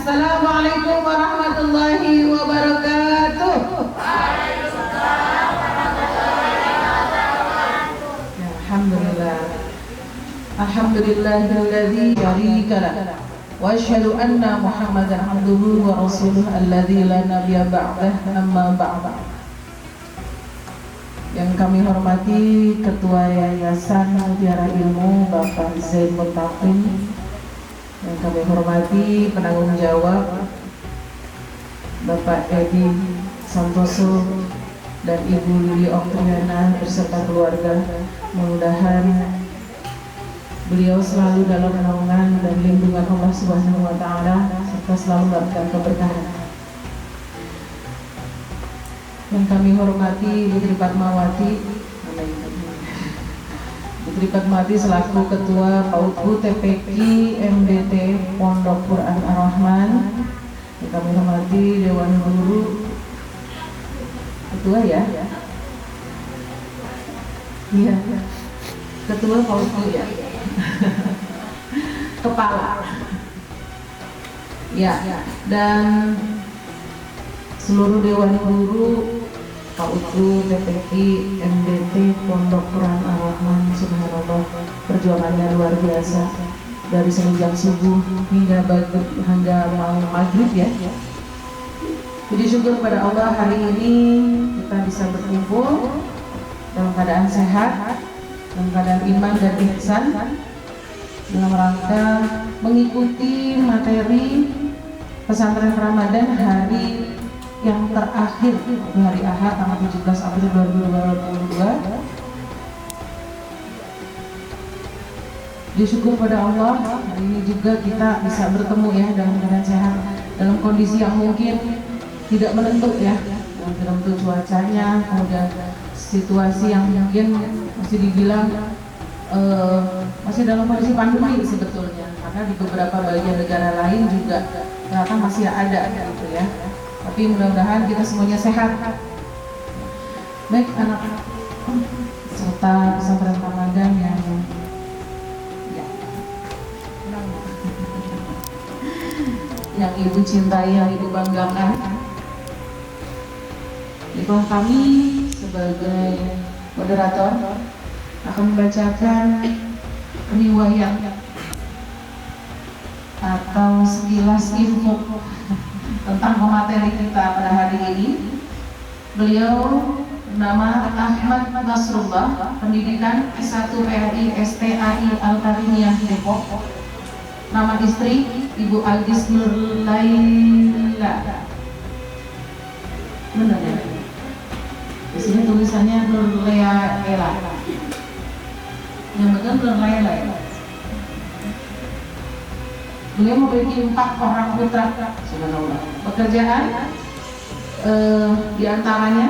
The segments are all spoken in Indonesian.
Assalamualaikum warahmatullahi wabarakatuh. Ya, Alhamdulillah. Alhamdulillahilladzi syarika lah. Wa asyhadu anna Muhammadan abduhu wa rasuluhu alladzi la nabiyya ba'dah, amma ba'd. Yang kami hormati Ketua Yayasan Mutiara Ilmu Bapak Zain Muttaqin, yang kami hormati penanggung jawab Bapak Edi Santoso dan Ibu Lili Oktriana beserta keluarga. Mudah-mudahan beliau selalu dalam naungan dan lindungan Allah Subhanahu wa Ta'ala, serta selalu mendapatkan keberkahan. Yang kami hormati Putri Fatmawati, Putri Fatmawati selaku Ketua PAUD TPQ MDT Pondok Quran Ar-Rahman. Yang kami hormati Dewan Guru Ketua ya, iya, Ketua PAUD ya, Kepala ya, dan seluruh Dewan Guru PAUD TPQ MDT Pondok Quran Ar-Rahman. Subhanallah, perjuangannya luar biasa dari semenjak subuh hingga mau maghrib ya. Jadi syukur pada Allah hari ini kita bisa berkumpul dalam keadaan sehat, dalam keadaan iman dan ihsan, dalam rangka mengikuti materi pesantren Ramadan hari yang terakhir, hari Ahad tanggal 17 April 2022. Disyukur pada Allah hari ini juga kita bisa bertemu ya dalam keadaan sehat, dalam kondisi yang mungkin tidak menentu ya, tidak menentu cuacanya, kemudian situasi yang mungkin masih dibilang masih dalam kondisi pandemi sebetulnya, karena di beberapa bagian negara lain juga ternyata masih ada gitu ya. Tapi mudah-mudahan kita semuanya sehat. Baik anak-anak serta pesantren Ramadan yang ibu cintai, yang ibu banggakan. Ibu kami sebagai moderator akan membacakan riwayat atau sekilas info tentang pemateri kita pada hari ini. Beliau bernama Ahmad Nasrullah, pendidikan S1 PRI STAI Al-Karimiyah Depok. Nama istri Ibu Agis Nurlaila. Benar ya? Di sini tulisannya Nurlaila. Yang betul Nurlaila ya. Beliau memiliki 4 orang putra. Subhanallah. Pekerjaan diantaranya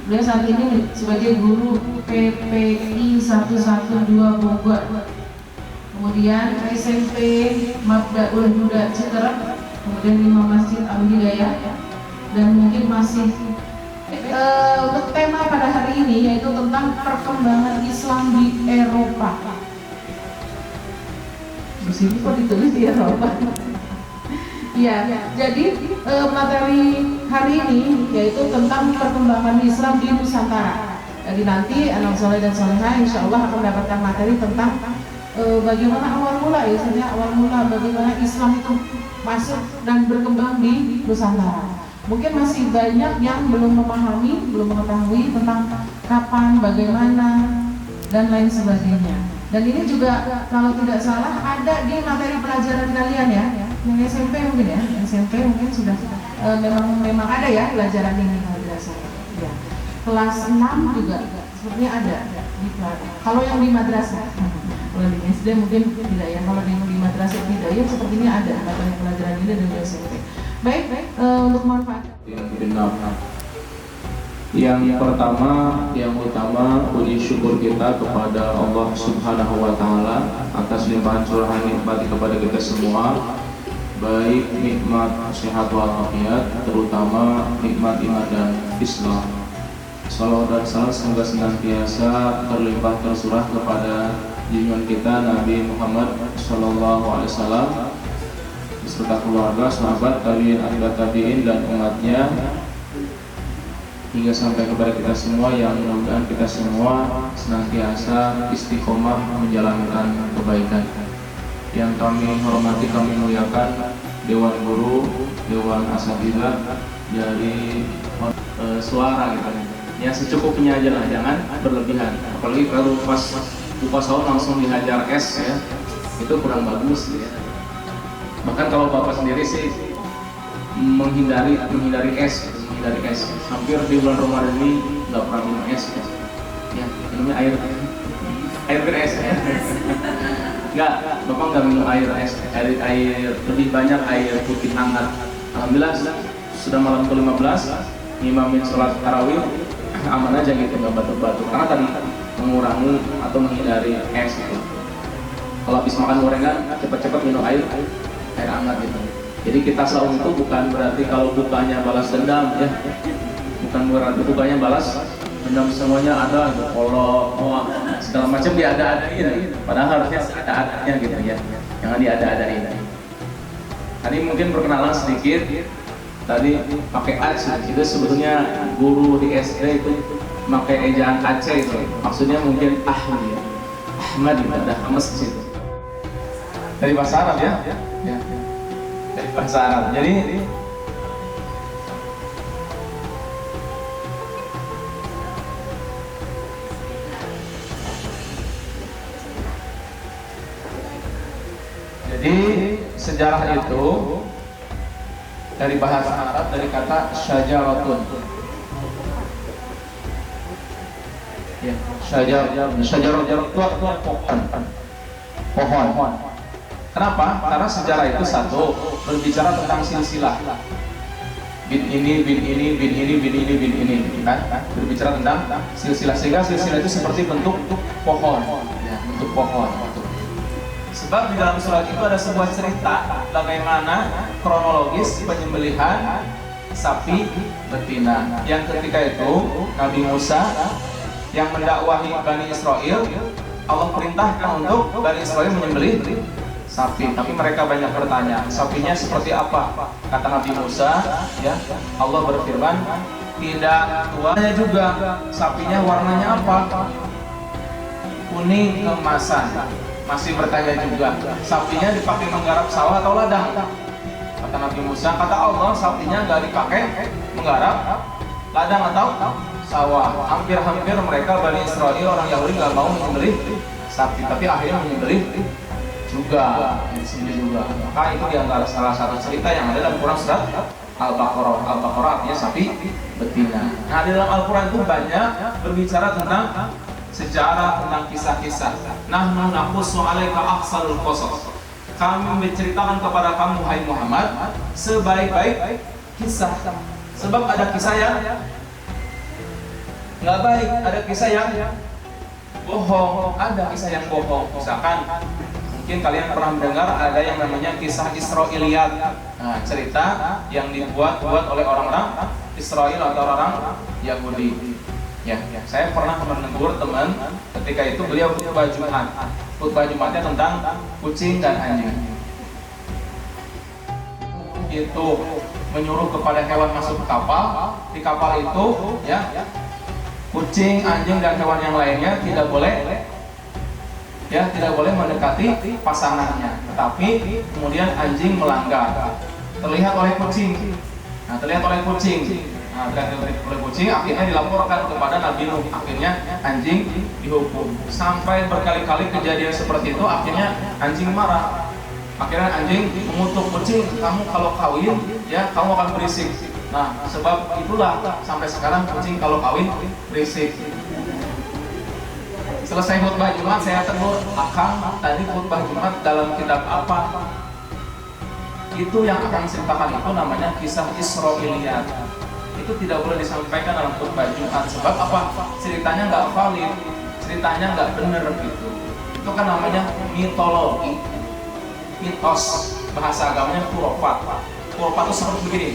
beliau saat ini sebagai guru PPI 112 Bogor, kemudian SMP Mabdaul Huda Citerep, kemudian 5 Masjid Al Hidayah, dan mungkin masih untuk tema pada hari ini yaitu tentang perkembangan Islam di Eropa. Di sini kok ditulis di Eropa? Ya, jadi materi hari ini yaitu tentang perkembangan Islam di Nusantara. Jadi nanti anak soleh dan soleha insya Allah akan mendapatkan materi tentang bagaimana awal mula ya, awal mula bagaimana Islam itu masuk dan berkembang di Nusantara. Mungkin masih banyak yang belum memahami, belum mengetahui tentang kapan, bagaimana, dan lain sebagainya. Dan ini juga kalau tidak salah ada di materi pelajaran kalian ya, yang SMP mungkin ya, SMP mungkin sudah memang ada ya pelajaran ini kalau tidak salah. Ya. Kelas 6 juga sepertinya ada. Kalau yang di madrasah, kalau di SD mungkin tidak ya. Kalau di madrasah tidak ya, sepertinya ada materi pelajaran ini dari SMP. Baik, untuk manfaat. Yang pertama, yang utama, puji syukur kita kepada Allah Subhanahu wa Ta'ala atas limpahan curahan nikmat kepada kita semua, baik nikmat sehat walafiat, terutama nikmat iman dan Islam. Salawat dan salam semoga senantiasa terlimpah tersurah kepada junjungan kita Nabi Muhammad Sallallahu Alaihi Wasallam beserta keluarga, sahabat, tabi'in, atba'ut tabi'in dan umatnya hingga sampai kepada kita semua, yang mudah-mudahan kita semua senantiasa istiqomah menjalankan kebaikan. Yang kami hormati, kami muliakan Dewan Guru, Dewan Asatidzah dari suara gitu ya, secukupnya aja lah, jangan berlebihan. Apalagi kalau pas buka sahur langsung dihajar es ya, itu kurang bagus ya. Bahkan kalau bapak sendiri sih menghindari es. Hampir di bulan Ramadan ini nggak pernah minum es ya, minumnya air es ya. Nggak, bapak nggak minum air es, air lebih banyak air putih hangat. Alhamdulillah sudah malam ke-15 ngimamin sholat tarawih, aman aja gitu, nggak batuk-batuk karena tadi mengurangi atau menghindari es gitu. Kalau habis makan gorengan cepat-cepat minum air hangat gitu. Jadi kita sahur itu bukan berarti kalau bukanya balas dendam ya, bukan berarti bukanya balas dendam semuanya ada gitu, kalau segala macam diada-adain, padahal harusnya ada-adanya gitu ya, jangan diada-adain. Tadi mungkin perkenalan sedikit, tadi pakai Aceh, itu sebetulnya guru di SD itu pakai ejaan Aceh itu, maksudnya mungkin Ahmad gitu, ada Ahmad di situ. Dari bahasa Arab ya. Dari bahasa Arab. Jadi sejarah itu dari bahasa Arab, dari kata syajaratun. Ya, syajarat itu pohon. Kenapa? Karena sejarah itu satu berbicara tentang silsilah. Bin ini, kan? Berbicara tentang silsilah, sehingga silsilah itu seperti bentuk pohon, ya, bentuk pohon. Sebab di dalam surat itu ada sebuah cerita bagaimana kronologis penyembelihan sapi betina, yang ketika itu Nabi Musa yang mendakwahi Bani Israel, Allah perintahkan untuk Bani Israel menyembelih sapi, tapi mereka banyak bertanya, sapinya seperti apa? Kata Nabi Musa, ya, Allah berfirman, tidak tuanya juga, sapinya warnanya apa? Kuning keemasan. Masih bertanya juga, sapinya dipakai menggarap sawah atau ladang? Kata Nabi Musa, kata Allah, sapinya nggak dipakai menggarap ladang atau sawah. Hampir-hampir mereka Bani Israel, orang Yahudi, nggak mau menyembelih sapi, tapi akhirnya menyembelih juga, maka itu diantara salah satu cerita yang ada dalam Quran surat Al-Baqarah. Al-Baqarah artinya sapi betina. Nah, di dalam Al-Quran itu banyak berbicara tentang sejarah, tentang kisah-kisah. Nahnu naqussu 'alaika ahsanul qasas. Kami menceritakan kepada kamu, hai Muhammad, sebaik-baik kisah. Sebab ada kisah yang nggak baik, ada kisah yang bohong, ada kisah yang bohong. Misalkan mungkin kalian pernah mendengar ada yang namanya kisah Israiliyat. Nah, cerita yang dibuat oleh orang-orang Israel atau orang Yahudi. Ya, saya pernah menegur teman ketika itu beliau khutbah Jumat. Khutbah Jumatnya tentang kucing dan anjing. Itu menyuruh kepada hewan masuk ke kapal. Di kapal itu, ya, kucing, anjing dan hewan yang lainnya tidak boleh mendekati pasangannya, tetapi kemudian anjing melanggar, terlihat oleh kucing. Nah, terlihat oleh kucing, akhirnya dilaporkan kepada Nabi Nuh. Akhirnya anjing dihukum. Sampai berkali-kali kejadian seperti itu, akhirnya anjing marah. Akhirnya anjing mengutuk kucing, kamu kalau kawin, ya, kamu akan berisik. Nah, sebab itulah sampai sekarang kucing kalau kawin berisik. Selesai khutbah Jumat, saya tegur, Akang, tadi khutbah Jumat dalam kitab apa? Itu yang akan ceritakan itu namanya kisah Israiliyat. Itu tidak boleh disampaikan dalam khutbah Jumat. Sebab apa? Ceritanya nggak valid, ceritanya nggak benar gitu. Itu kan namanya mitologi, mitos. Bahasa agamanya khurafat. Khurafat itu seperti begini.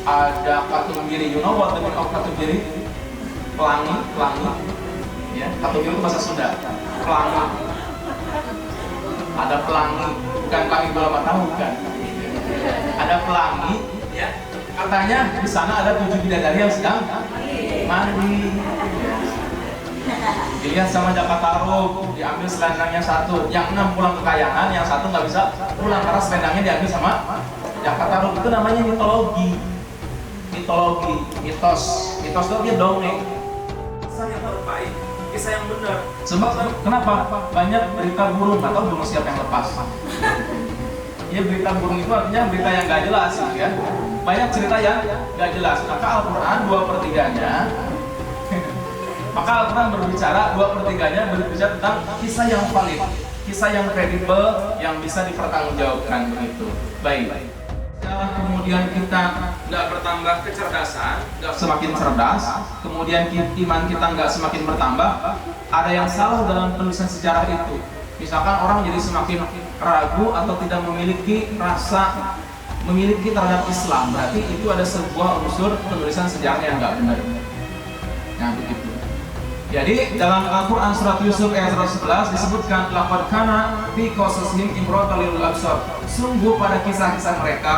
Ada katubiri, you know what the meaning of katubiri? Pelangi. Ya, katubiri itu bahasa Sunda. Pelangi. Ada pelangi, bukan pelangi bola mata, bukan. Ada pelangi, ya. Katanya di sana ada 7 bidadari yang sedang mandi. Dilihat sama Jakataruh, diambil selendangnya satu, yang 6 pulang ke kayangan, yang satu nggak bisa pulang karena selendangnya diambil sama Jakataruh. Itu namanya mitologi, mitos itu dia dongeng. Kisah yang terbaik, kisah yang benar. Sebab kenapa? Banyak berita burung, atau burung siapa yang lepas. Ya, berita burung itu artinya berita yang nggak jelas, ya. Banyak cerita yang nggak jelas. Maka Al-Quran 2/3-nya maka Al-Quran berbicara 2/3-nya berbicara tentang kisah yang valid, kisah yang kredibel, yang bisa dipertanggungjawabkan begitu. Baik. Kemudian kita nggak bertambah kecerdasan, nggak semakin cerdas, kemudian iman kita nggak semakin bertambah. Ada yang salah dalam penulisan sejarah itu. Misalkan orang jadi semakin ragu atau tidak memiliki rasa terhadap Islam, berarti itu ada sebuah unsur penulisan sejarah yang nggak benar. Nah, begitu. Jadi dalam Al-Quran surat Yusuf ayat 111 disebutkan laqad kana fi qasasihim ibratan lil absar. Sungguh pada kisah-kisah mereka,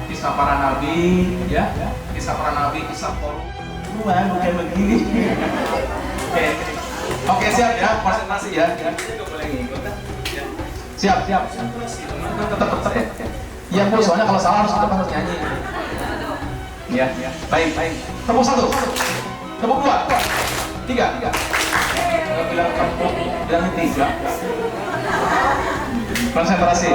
kisah para nabi, ya, kisah para nabi, kisah Korun. Bukan begini. Oke, siap ya, konsentrasi ya. Enggak boleh ngikut kan? Siap. Tetap ya. Iya, Bu, soalnya kalau salah harus nyanyi. Ya. Baik. Tepuk 1. Tepuk 2. 3. Bilang tepuk, bilang 3. Konsentrasi.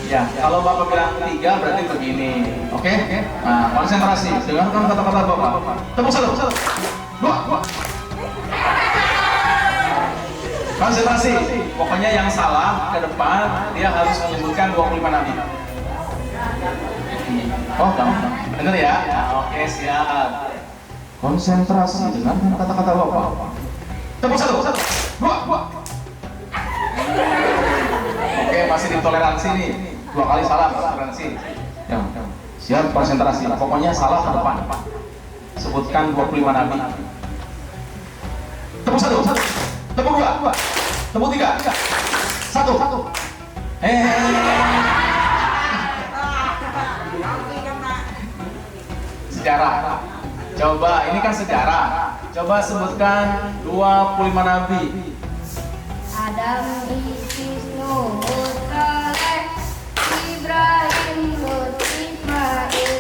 Ya, kalau Bapak bilang 3 berarti begini. Oke? Nah, konsentrasi. Dengarkan kata-kata Bapak. Tepuk 1. 2. Konsentrasi. Pokoknya yang salah ke depan dia harus menyebutkan 25 nabi. Oh, gampang. Benar ya? Oke, siap. Konsentrasi dengan kata-kata Bapak. Tepuk 1. 2. Oke, masih ditoleransi nih. 2 kali salah toleransi. Ya. Siap, konsentrasi. Pokoknya salah ke depan. Sebutkan 25 nabi. Tepuk 1. Tepuk 2. Tepuk 3. 1. Sejarah. Coba, ini kan sejarah. Coba sebutkan 25 nabi. Adam, Isis, Nuh, Saleh, Ibrahim, Hud, Ismail,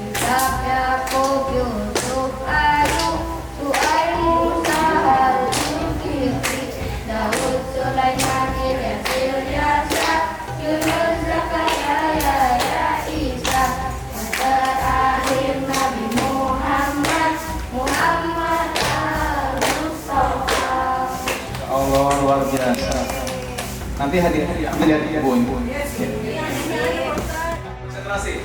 Ishak, Yakub, Yusuf, Ayub, Shu'aib, Musa, Harun, Zulkifli, Daud, Sulaiman, Ilyas, Yasa, Yunus, Zakaria, Yahya, Isa, yang terakhir Nabi Muhammad al-Mustafa. Allah, luar biasa. Nanti hadir Ibu. Konsentrasi.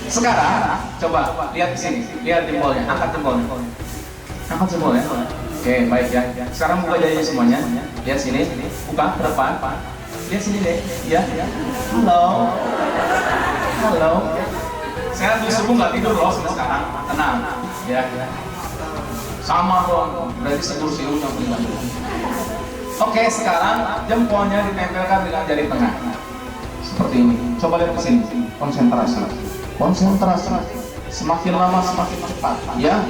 Sekarang coba lihat di sini, lihat jempolnya, angkat jempolnya. Angkat jempolnya. Oke, baik ya. Sekarang buka jarinya semuanya. Lihat sini, buka ke depan. Lihat sini deh. Ya. Halo. Saya tuh subuh nggak tidur loh sampai sekarang. Tenang. Ya. Sama dong. Berarti segur-segur yang punya. Oke, sekarang jempolnya ditempelkan dengan jari tengah. Seperti ini. Coba lihat ke sini. Konsentrasi. Semakin lama semakin cepat. Ya.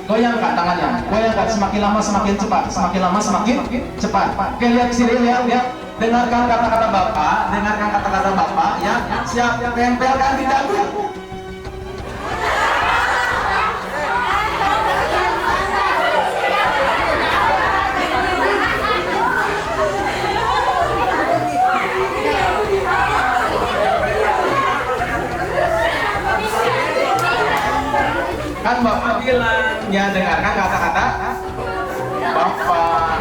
Goyangkan tangannya. Goyangkan, semakin lama semakin cepat. Semakin lama semakin cepat. Oke, lihat sini, lihat. Dengarkan kata-kata Bapak, ya. Siap, tempelkan di dagu. Kan Bapak bilang, ya, dengarkan kata-kata Bapak.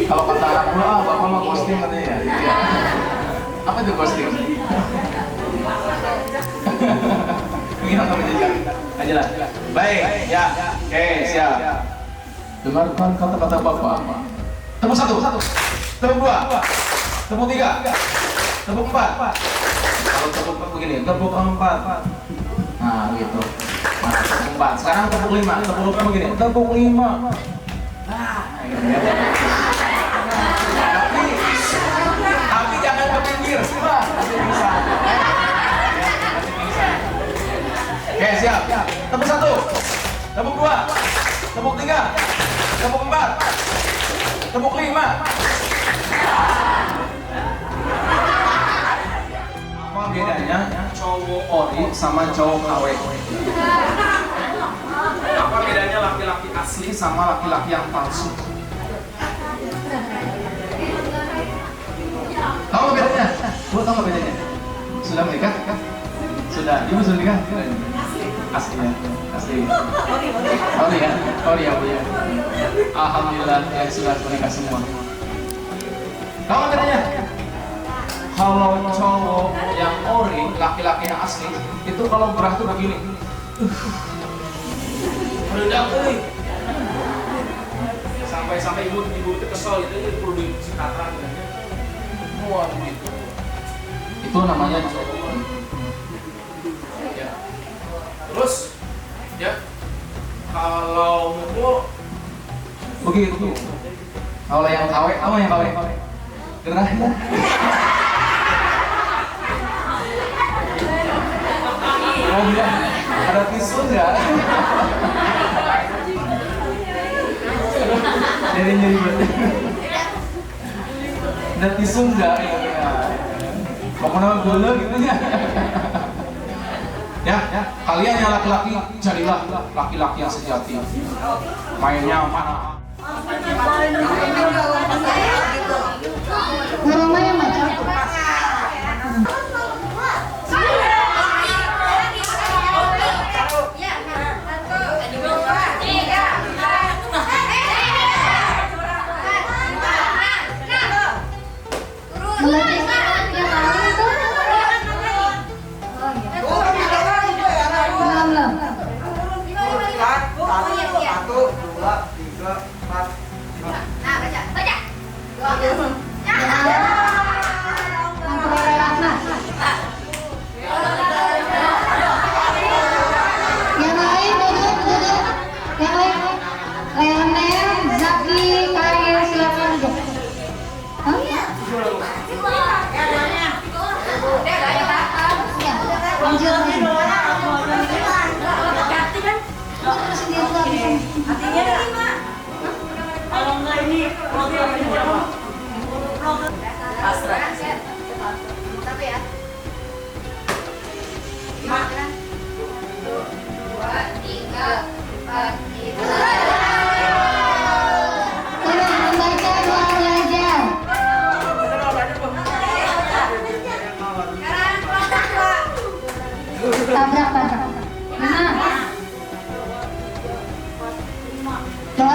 Kalau kata anak gua, Bapak mau posting katanya ya. Iya. Apa itu posting? Gimana kamu jejak? Aja lah. Baik, ya. Oke, siap. Dengarkan kata-kata Bapak. Tepuk 1. Tepuk 2. Tepuk 3. Tepuk 4. Kalau tepuk 4 begini, tepuk 4. Nah, gitu. Nah, tepuk 4. Sekarang tepuk 5. Tepuk 5 begini. Tepuk 5. Tapi jangan ke pinggir, Pak. Masih bisa. Masih bisa. Oke, siap. Tepuk 1, tepuk 2, tepuk 3, tepuk 4, tepuk 5. Apa bedanya cowok ori sama cowok KW? Apa bedanya laki-laki asli sama laki-laki yang palsu? Tahu nggak bedanya? Bu, tahu nggak bedanya? Sudah menikah? Sudah. Ibu sudah nikah? Asli ya? Asli. Ori ya? Ori ya, Bu ya? Alhamdulillah ya sudah menikah semua. Tahu nggak bedanya? Kalau cowok yang ori, laki-laki yang asli, itu kalau gerah tuh begini. Meledak tuh. Sampai ibu itu kesel itu perlu disikatan. Wah gitu. Itu namanya cowok ori. Ya. Terus, ya kalau mukul begitu. Kalau yang KW, apa yang KW? Gerah ya. Oh iya, ada tisu nggak? Nyeri berarti. Ada tisu nggak? Mau kenal dulu gitu ya? Ya, kalian yang laki-laki carilah laki-laki yang sejati. Mainnya mana? Kurangnya yang macam doa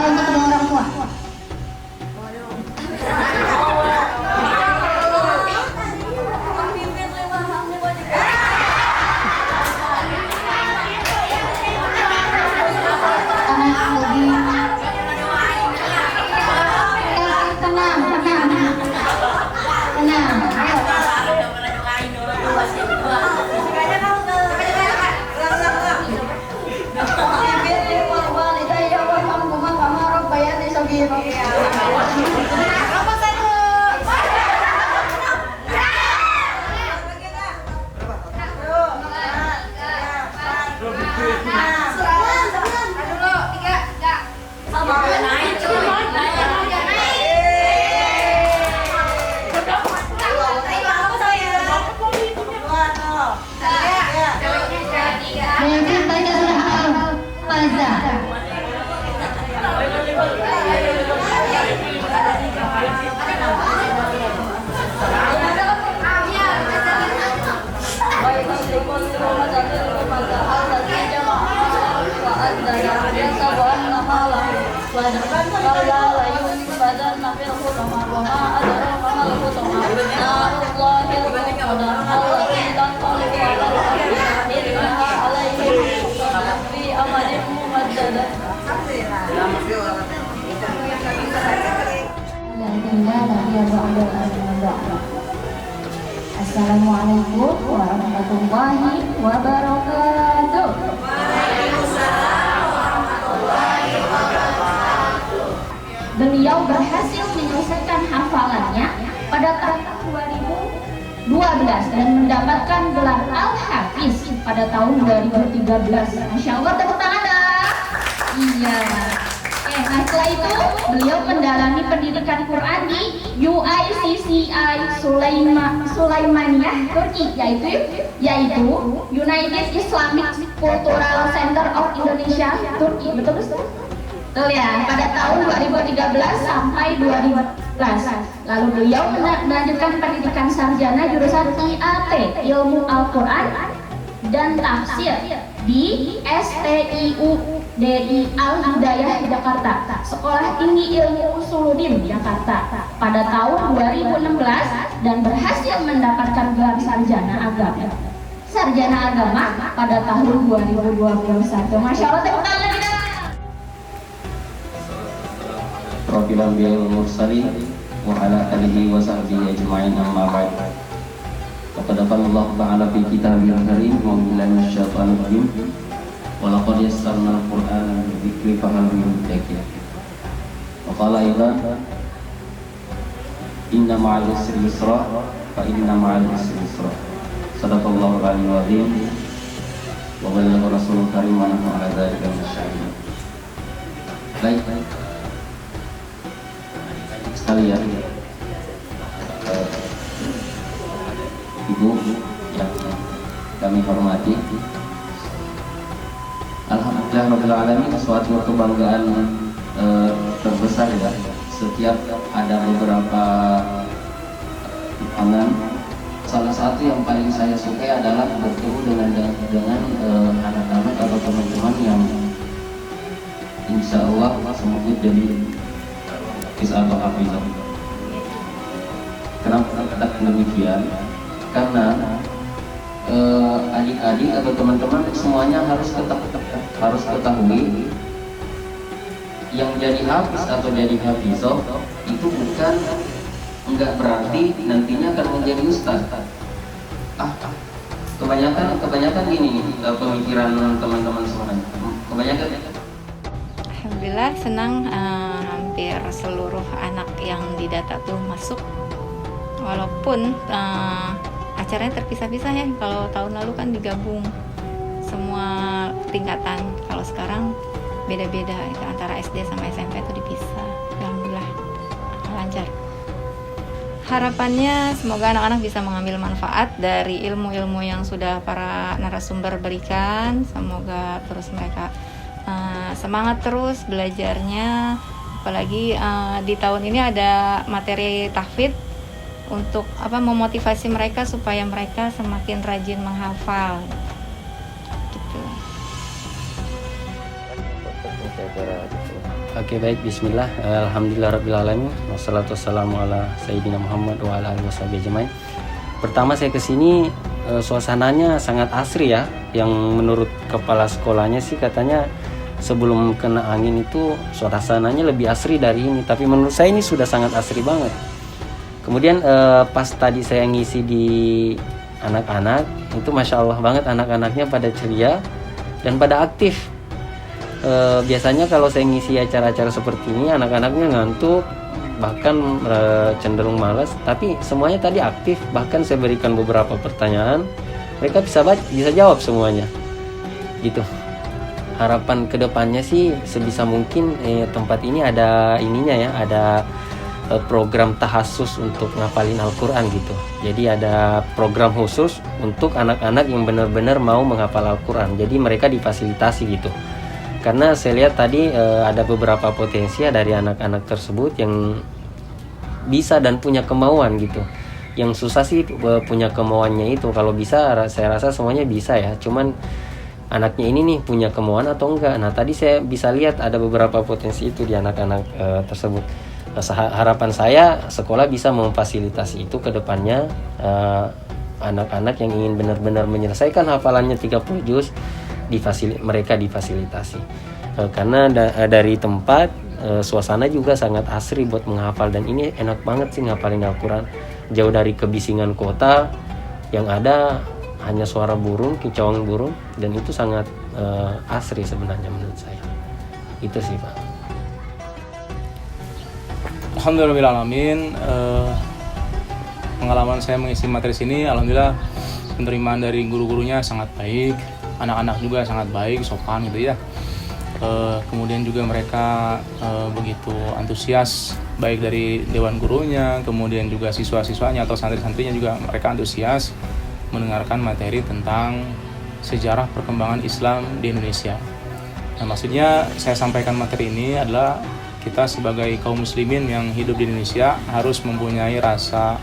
untuk kedua orang tua. Assalamualaikum warahmatullahi wabarakatuh. Waalaikumsalam warahmatullahi wabarakatuh. Beliau beliau berhasil menyelesaikan hafalannya pada tahun 2012 dan mendapatkan gelar Al-Hafiz pada tahun 2013. Masya Allah, tepuk tangan dong. Iya. Nah setelah itu beliau mendalami pendidikan Quran di UICCI Sulaimaniyah Turki, yaitu United Islamic Cultural Center of Indonesia Turki. Betul? Betul ya. Pada tahun 2013 sampai 2014. Lalu beliau melanjutkan pendidikan sarjana jurusan IAT Ilmu Al-Quran dan Tafsir di STIU DI Al-Hidayah Jakarta, Sekolah Tinggi Ilmu Usuluddin Jakarta, pada tahun 2016 dan berhasil mendapatkan gelar sarjana agama pada tahun 2021. Masya Allah, tepuk tangan kita. Rabbil anbiya'i wal mursalin wa ala alihi wa sahbihi ajma'in, amma ba'd. Laqad qala Allah ta'ala fi kitabil karim wa billahi minasyaitonir rajim. Wa laqad yassarna al-Qur'ana lidzikri fahal min muddakir. Wa qala aidan inna ma'al usri yusra fa inna ma'al usri yusra. Sadaqallahu al-'aliyyul 'azim wa ballagha rasulul karim wa nahnu 'ala dzalika minasyahidin. Baik. Sekalian Ibu yang kami hormati, alhamdulillah rabbil alamin, suatu kebanggaan terbesar ya setiap ada beberapa pangan. Salah satu yang paling saya sukai adalah bertemu dengan anak-anak atau teman-teman yang insya Allah semoga jadi atau hafizah. Kenapa katakan demikian? Karena adik-adik atau teman-teman semuanya harus ketahui yang jadi hafiz atau jadi hafizah itu enggak berarti nantinya akan menjadi ustaz. Kebanyakan gini pemikiran teman-teman semuanya. Kebanyakan. Alhamdulillah senang, hampir seluruh anak yang didata tuh masuk, walaupun acaranya terpisah-pisah ya. Kalau tahun lalu kan digabung semua tingkatan, kalau sekarang beda-beda antara SD sama SMP itu dipisah. Alhamdulillah lancar. Harapannya semoga anak-anak bisa mengambil manfaat dari ilmu-ilmu yang sudah para narasumber berikan. Semoga terus mereka semangat terus belajarnya, apalagi di tahun ini ada materi tahfidz untuk memotivasi mereka supaya mereka semakin rajin menghafal gitu. Oke, baik, bismillah, alhamdulillah rabbil alamin, wassalatu wassalamu ala sayyidina Muhammad wa ala alihi washabihi ajmain. Pertama saya kesini suasananya sangat asri ya, yang menurut kepala sekolahnya sih katanya sebelum kena angin itu suasananya lebih asri dari ini, tapi menurut saya ini sudah sangat asri banget. Kemudian pas tadi saya ngisi di anak-anak itu masya Allah banget, anak-anaknya pada ceria dan pada aktif. Biasanya kalau saya ngisi acara-acara seperti ini anak-anaknya ngantuk, bahkan cenderung malas, tapi semuanya tadi aktif. Bahkan saya berikan beberapa pertanyaan, mereka bisa jawab semuanya gitu. Harapan kedepannya sih sebisa mungkin tempat ini ada ada program tahasus untuk ngapalin Al-Quran gitu. Jadi ada program khusus untuk anak-anak yang benar-benar mau menghafal Al-Quran. Jadi mereka difasilitasi gitu. Karena saya lihat tadi ada beberapa potensi dari anak-anak tersebut yang bisa dan punya kemauan gitu. Yang susah sih punya kemauannya itu. Kalau bisa saya rasa semuanya bisa ya. Cuman anaknya ini nih punya kemauan atau enggak. Nah tadi saya bisa lihat ada beberapa potensi itu di anak-anak tersebut. Harapan saya sekolah bisa memfasilitasi itu ke depannya, anak-anak yang ingin benar-benar menyelesaikan hafalannya 30 juz mereka difasilitasi. Karena dari tempat suasana juga sangat asri buat menghafal, dan ini enak banget sih ngapalin Al-Quran. Jauh dari kebisingan kota yang ada hanya suara burung, kicauan burung, dan itu sangat asri sebenarnya menurut saya. Itu sih Pak. Alhamdulillahirrahmanirrahim. Pengalaman saya mengisi materi sini, alhamdulillah penerimaan dari guru-gurunya sangat baik, anak-anak juga sangat baik, sopan gitu ya. Kemudian juga mereka begitu antusias, baik dari dewan gurunya, kemudian juga siswa-siswanya atau santri-santrinya juga mereka antusias mendengarkan materi tentang sejarah perkembangan Islam di Indonesia. Nah, maksudnya saya sampaikan materi ini adalah kita sebagai kaum muslimin yang hidup di Indonesia harus mempunyai rasa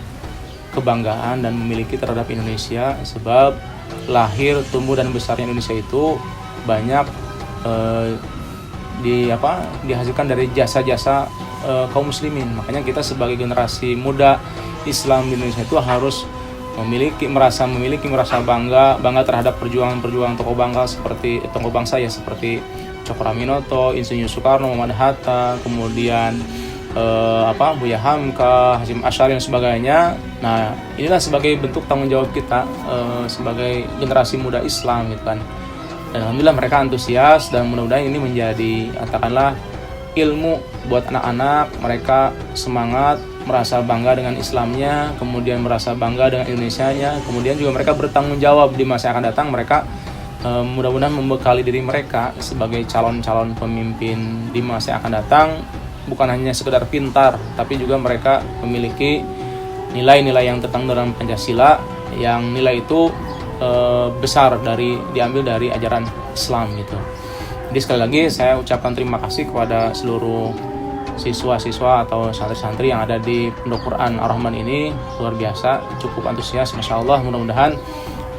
kebanggaan dan memiliki terhadap Indonesia, sebab lahir, tumbuh dan besarnya Indonesia itu banyak dihasilkan dari jasa-jasa kaum muslimin. Makanya kita sebagai generasi muda Islam di Indonesia itu harus merasa bangga terhadap perjuangan tokoh bangsa ya, seperti Cokro Aminoto, Insinyur Soekarno, Muhammad Hatta, kemudian Buya Hamka, Hasyim Asy'ari dan sebagainya. Nah, inilah sebagai bentuk tanggung jawab kita sebagai generasi muda Islam gitu kan. Dan alhamdulillah mereka antusias, dan mudah-mudahan ini menjadi katakanlah ilmu buat anak-anak. Mereka semangat, merasa bangga dengan Islamnya, kemudian merasa bangga dengan Indonesianya, kemudian juga mereka bertanggung jawab di masa yang akan datang. Mereka mudah-mudahan membekali diri mereka sebagai calon-calon pemimpin di masa yang akan datang, bukan hanya sekedar pintar, tapi juga mereka memiliki nilai-nilai yang tertang dalam Pancasila, yang nilai itu besar diambil dari ajaran Islam gitu. Jadi sekali lagi saya ucapkan terima kasih kepada seluruh siswa-siswa atau santri-santri yang ada di Pondok Quran Ar-Rahman ini, luar biasa, cukup antusias, Masya Allah. Mudah-mudahan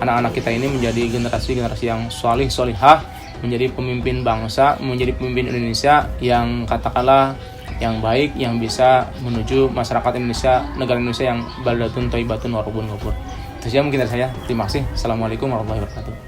anak-anak kita ini menjadi generasi-generasi yang solihah, menjadi pemimpin bangsa, menjadi pemimpin Indonesia yang katakanlah yang baik, yang bisa menuju masyarakat Indonesia, negara Indonesia yang baldatun thayyibatun wa rabbun ghafur. Itu saja mungkin dari saya. Terima kasih. Assalamualaikum warahmatullahi wabarakatuh.